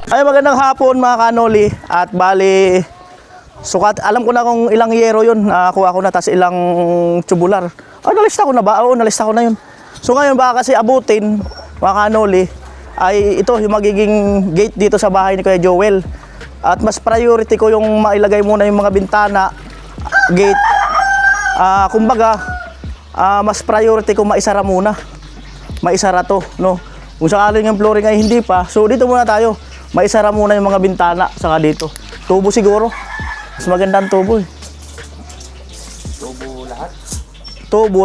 Ay, magandang hapon mga kanoli. At bali, sukat, alam ko na kung ilang yero yun. Nakuha ko na, tas ilang tubular. Nalista ko na ba? Oo, nalista ko na yun. So ngayon, baka kasi abutin, mga kanoli, ay ito yung magiging gate dito sa bahay ni Kuya Joel. At mas priority ko yung mailagay muna yung mga bintana, gate. Kumbaga, mas priority ko maisara muna. Maisara to, no? Kung sakaling yung flooring ay hindi pa, so dito muna tayo. Maisara muna yung mga bintana, saka dito. Tubo siguro. Mas magandang tubo eh. Tubo lahat? Tubo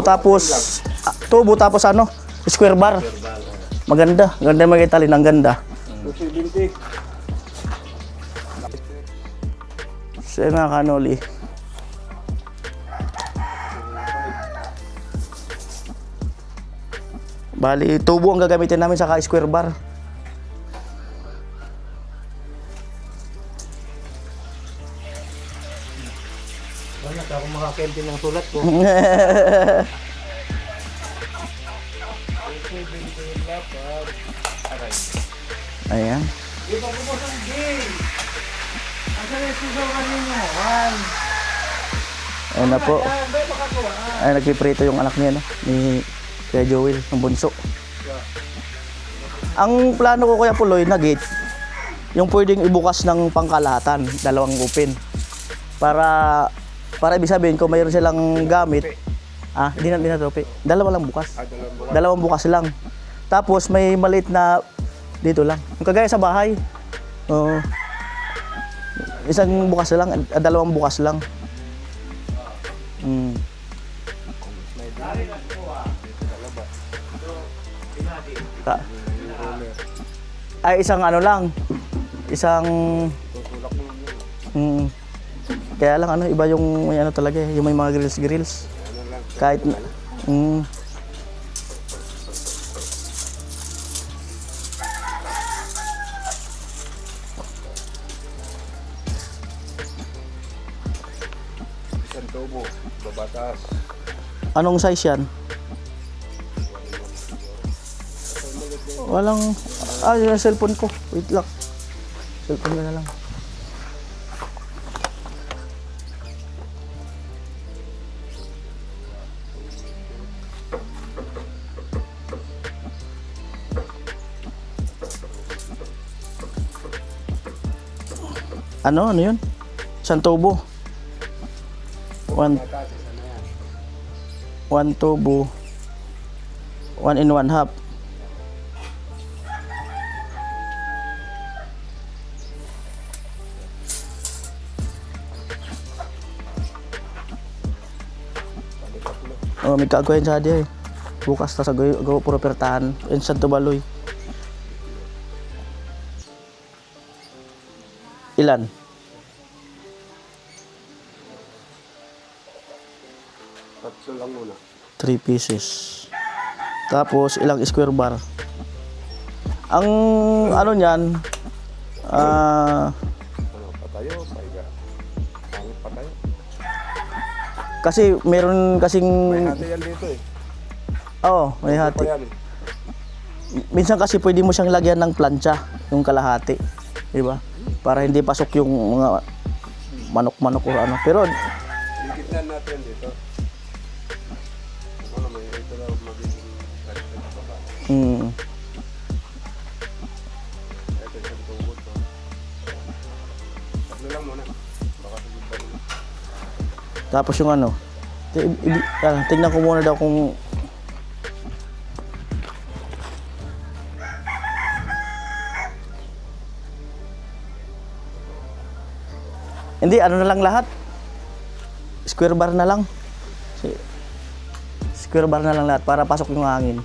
tapos ano? Square bar. Maganda. Ganda yung mga italin. Ang ganda. 270. So yun mga kanoli. Bali, tubo ang gagamitin namin saka square bar. Wala ka akong makakempin ng sulat ko. Ayan. Iba ko mo ng gay. Asan yung susaw kanino? Han. Ayan na po. Ay, nagpiprito yung anak niya, no? Ni Kuya Joel, ng bunso. Ang plano ko, Kuya Puloy, na gate, yung pwedeng ibukas ng pangkalahatan, dalawang open. Para ibig sabihin, kung mayroon silang gamit, di na trope. Dalawa lang bukas. Dalawang bukas lang. Tapos may maliit na dito lang. Yung kagaya sa bahay. Isang bukas lang, dalawang bukas lang. Ay, isang ano lang. Isang kaya lang ano, iba yung may ano talaga, yung may mga grills. Kahit Isang tubo. Babatas. anong size yan? Walang yung cellphone ko. Wait lang. Cellphone ko na lang. Ano yun? Isang tubo. One tubo. 1 in 1/2. May kagawain sa diya eh. Bukas ta sa gawa puro pertahan. Instant tubaloy. Ilan? Tatlo lang muna. 3 pieces. Tapos ilang square bar. Ang ano niyan, Patayo, paiga. Pangit patayo. kasi meron kasing May hati yan dito eh. may Pa hati. yan. Minsan kasi pwede mo siyang lagyan ng plancha, yung kalahati, 'di ba? Para hindi pasok yung mga manok-manok o ano. Pero Dikitnan natin dito. Ano naman, ito daw magiging karito na baba. Ito isang tubo to. Tatlo lang muna. Baka sugod pa rin. tapos yung ano, tingnan ko muna daw kung hindi, ano na lang lahat. Square bar na lang. Square bar na lang lahat para pasok yung hangin.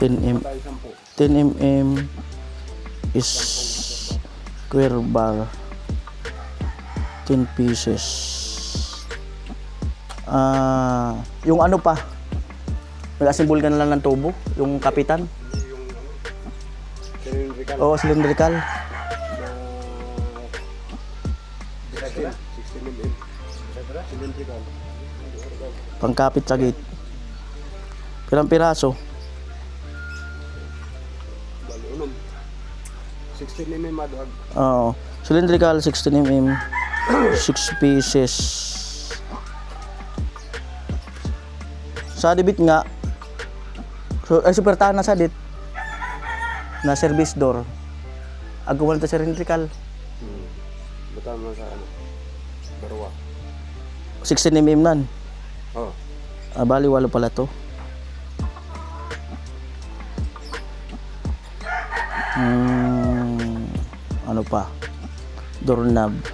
Tayo 10. 10 mm is Square bar. 10 pieces. Yung ano pa? Nag-assemble ka na lang ng tubo? Yung kapitan? Cylindrical. Oo, cylindrical. 16 mm. Cylindrical. Pangkapit sa gate. Pirang piraso? Bali, unom. 16 mm maduag. Oo. Cylindrical, 16mm. 6 pieces. Sa dibit nga, so, ay super tahan na sa dit. Na service door. Agawan ta cylindrical. Bata mo sa ano? Barwa. 16mm nan. Oh. Bali, walo pala to. Ano pa? Doorknob.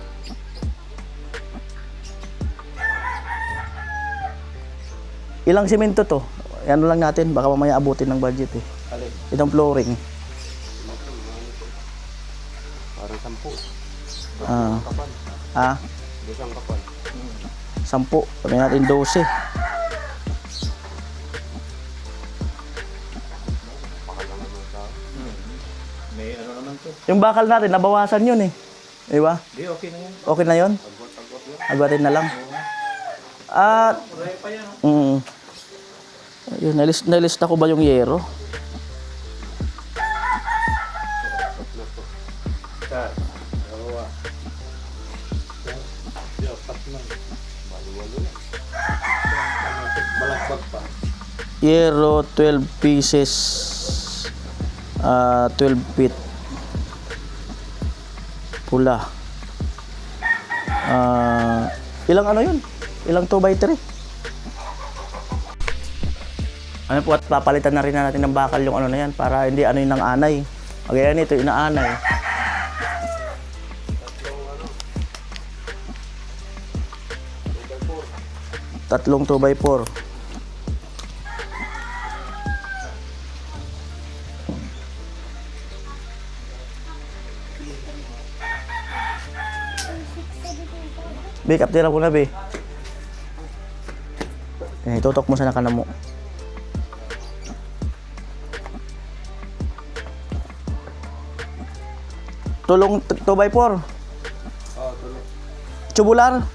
Ilang simento to? Ano lang natin, baka mamaya abutin ng budget eh. Alin? Itong flooring. Parang 10. Ah. Kapal. Ah, Dosang kapal. 10. Sabi natin 12. Pakala naman sa. May ano naman to. Yung bakal natin, nabawasan yun eh. Di ba? Di, okay na yan. Okay na yun? Agwat yan. Agwatin na lang. At, yun, nalista ko ba yung yero? Sir, dalawa. Di, apat man. Bali-walo na. Malakbag pa. Yero, 12 pieces. 12 feet. Pula. Ilang ano yun? Ilang 2x3? Ano po, at papalitan na rin natin ng bakal yung ano na yan para hindi ano yung nang anay. Kaya nito, inaanay. Tatlong 2x4. Be, kaptira ko na, be. Tutok mo sa nakana mo. Tulong 2x4. Oh, tuloy. Tubular.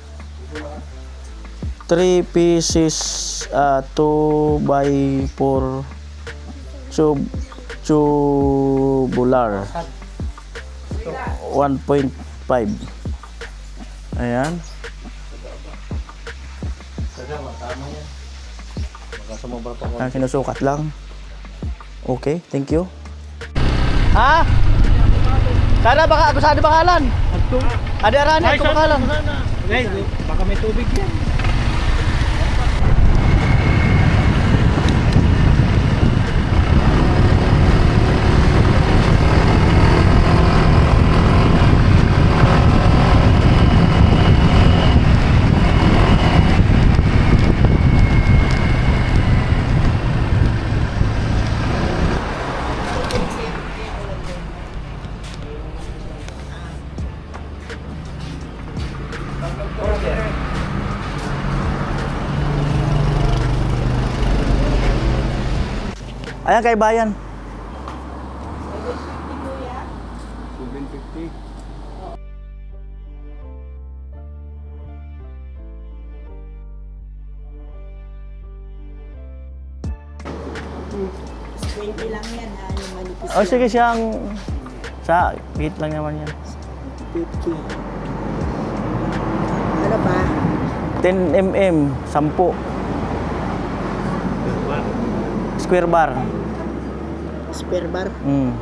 3 pieces 2x4 tubular 1.5. Ayan. Sinusukat lang. Okay, thank you. Ha? Sana baka saan bakalan? Ada arane ako bakalan. Guys, baka may tubig yan. Ayan kay bayan. 750. Lang yan ha, yung manipis. O sige siyang sa bit lang naman yan. 50. Ano ba? 10 mm, 10. Square bar. Spare bar? Mm.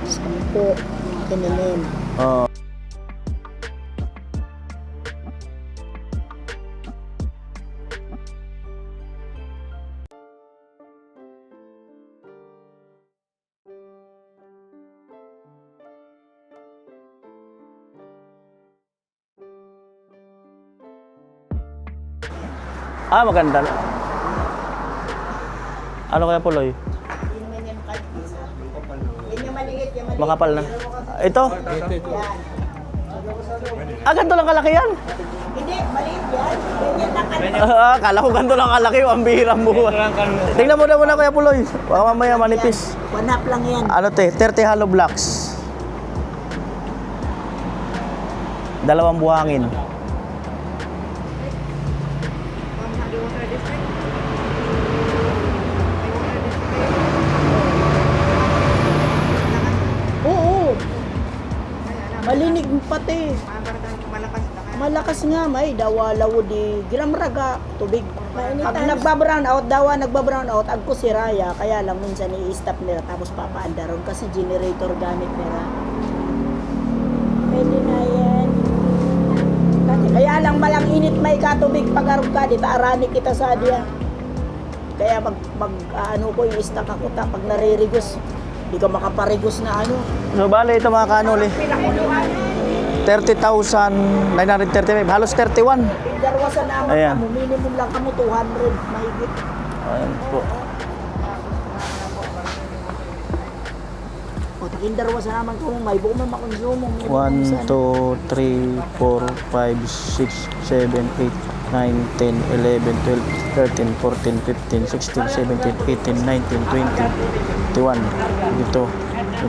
Sampo. Tinanim. Oh. Maganda. Ano kaya Puloy? Hindi naman Makapal na. Ito? Ganito lang kalaki yan. Hindi, maliit yan. Ganyan lang Kala ko ganito lang kalaki. Ang bihirang buwan. Tingnan mo na muna Kuya Puloy. Baka mamaya manipis. 1 half lang yan. Ano te? 30 hollow blocks. 2 buhangin. Oo. Malinig pati. Malakas nga may dawalaw di gram raga tubig. Pag nagba-brown out nagba-brown out agko si Raya kaya lang minsan i-stop nila tapos papaanda ron kasi generator gamit nila. Pwede na yan. Kasi kaya lang malang init may katubig pag arog ka dito arani kita sa diya. Kaya ano ko i-stack ako ta pag naririgos. Di ka makaparigos na ano. So bale ito mga kanoli. 30,935. Halos 31. Darwa sa naman Ayan. kamo, minimum lang kamo 200 mahigit. Ayan po. O takin darwa sa naman kamo may buo man makonsumo. 1, 2, 3, 4, 5, 6, 7, 8, 9, 10, 11, 12, 13, 14, 15, 16, 17, 18, 19, 20, 21, 22,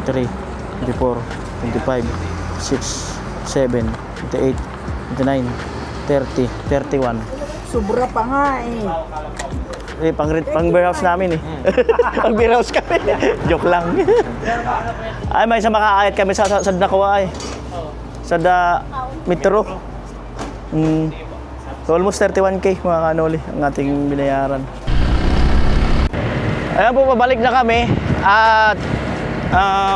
23, 24, 25, 26, 7, 28, 29, 30, 31. Sobra pa nga eh. Pang warehouse namin eh. Pang warehouse kami. Joke lang. Ay, may isa makakayat kami sa Nakuha eh. Sa Metro. So almost 31K mga kanoli ang ating binayaran. Ayan po, pabalik na kami. At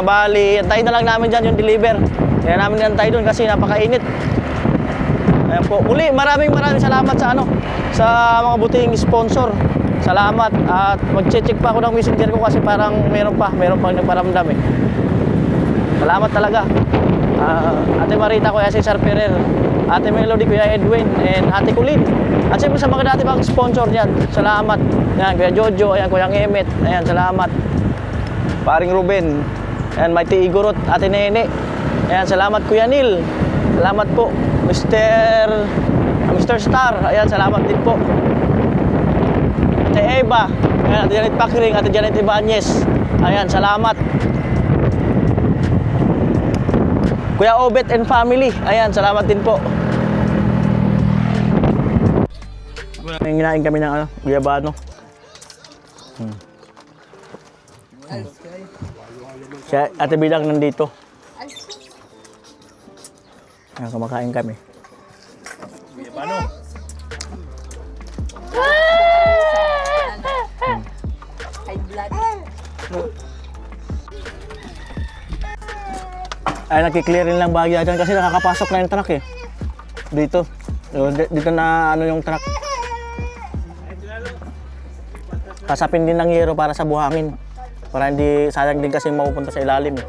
bali, antayin na lang namin dyan yung deliver. Kaya namin nantay doon kasi napakainit. Ayan po. Muli, maraming salamat sa sa mga buting sponsor. Salamat at mag-check pa ako ng messenger ko kasi parang meron pang nagparamdam eh. Salamat talaga. Ate Marita, Kuya Cesar Ferrer, Ate Melody, Kuya Edwin, and Ate Kulin. At siyempre sa mga dati mga sponsor niyan, salamat. Ayan, Kuya Jojo, ayan, Kuya Ngemet, ayan, salamat. Paring Ruben, ayan, Mighty Igorot, Ate Nene. Ayan, salamat Kuya Neil. Salamat po. Mr. Star. Ayan, salamat din po. Ate Eva. Ayan, Ate Janet Pakring, Ate Janet Ibanez. Ayan, salamat. Kuya Obet and family. Ayan, salamat din po. Nginain kami ng guyabano. Siya, Ate Bilang nandito. Ayan, kumakain kami. Paano? High blood. Ay, nagki-clearin lang bagya dyan kasi nakakapasok na yung truck eh. Dito. Dito na yung truck. Kasapin din ng yero para sa buhangin. Para hindi sayang din kasi mapupunta sa ilalim eh.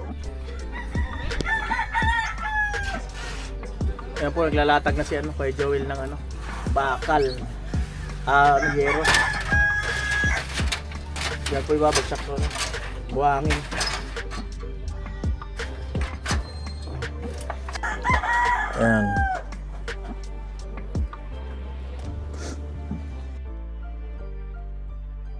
Ayan po, naglalatag na si kay Joel ng bakal. Yero. Yan po ibabagsak ko buhangin. Ayan.